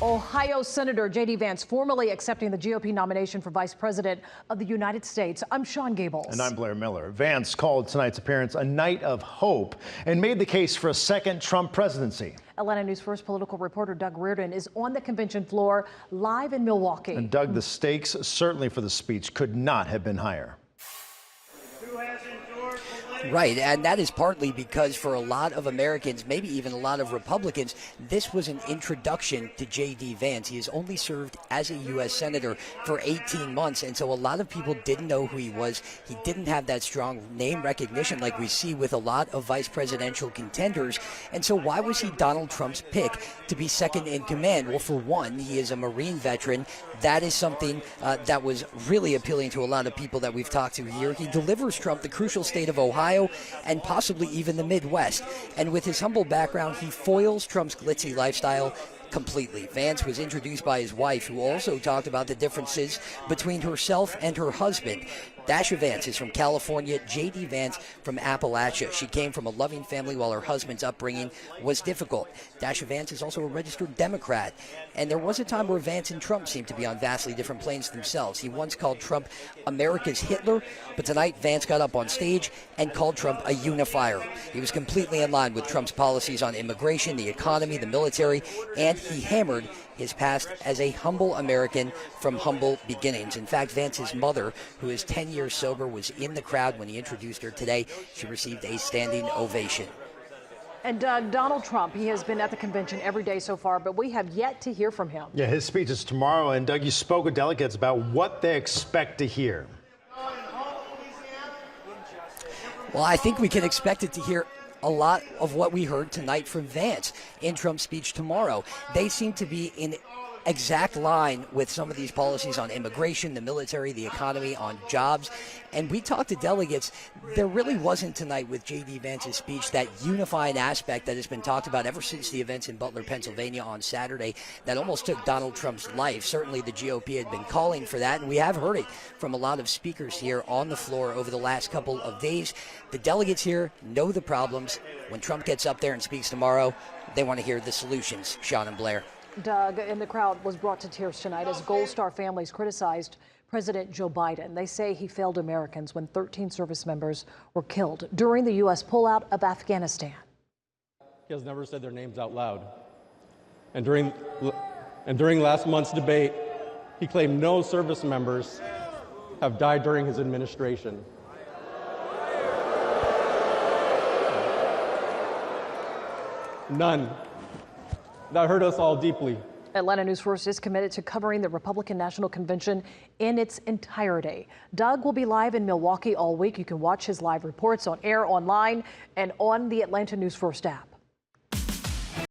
Ohio Senator J.D. Vance formally accepting the GOP nomination for Vice President of the United States. I'm Sean Gables. And I'm Blair Miller. Vance called tonight's appearance a night of hope and made the case for a second Trump presidency. Atlanta News First political reporter Doug Reardon is on the convention floor live in Milwaukee. And Doug, the stakes certainly for the speech could not have been higher. Right, and that is partly because for a lot of Americans, maybe even a lot of Republicans, this was an introduction to J.D. Vance. He has only served as a U.S. Senator for 18 months, and so a lot of people didn't know who he was. He didn't have that strong name recognition like we see with a lot of vice presidential contenders, and so why was he Donald Trump's pick to be second in command? Well, for one, he is a Marine veteran. That is something that was really appealing to a lot of people that we've talked to here. He delivers Trump the crucial state of Ohio and possibly even the Midwest. And with his humble background, he foils Trump's glitzy lifestyle completely. Vance was introduced by his wife, who also talked about the differences between herself and her husband. Dasha Vance is from California, J.D. Vance from Appalachia. She came from a loving family while her husband's upbringing was difficult. Dasha Vance is also a registered Democrat. And there was a time where Vance and Trump seemed to be on vastly different planes themselves. He once called Trump America's Hitler, but tonight Vance got up on stage and called Trump a unifier. He was completely in line with Trump's policies on immigration, the economy, the military, and he hammered his past as a humble American from humble beginnings. In fact, Vance's mother, who is 10 years sober, was in the crowd when he introduced her today. She received a standing ovation. And Donald Trump, he has been at the convention every day so far, but we have yet to hear from him. Yeah, his speech is tomorrow. And Doug, you spoke with delegates about what they expect to hear. Well, I think we can expect it to hear a lot of what we heard tonight from Vance in Trump's speech tomorrow. They seem to be in exact line with some of these policies on immigration, the military, the economy, on jobs. And we talked to delegates. There really wasn't tonight with J.D. Vance's speech that unifying aspect that has been talked about ever since the events in Butler, Pennsylvania on Saturday that almost took Donald Trump's life. Certainly the GOP had been calling for that, and we have heard it from a lot of speakers here on the floor over the last couple of days. The delegates here know the problems. When Trump gets up there and speaks tomorrow, they want to hear the solutions. Sean and Blair. Doug, and the crowd was brought to tears tonight as Gold Star families criticized President Joe Biden. They say he failed Americans when 13 service members were killed during the U.S. pullout of Afghanistan. He has never said their names out loud. And during last month's debate, he claimed no service members have died during his administration. None. That hurt us all deeply. Atlanta News First is committed to covering the Republican National Convention in its entirety. Doug will be live in Milwaukee all week. You can watch his live reports on air, online, and on the Atlanta News First app.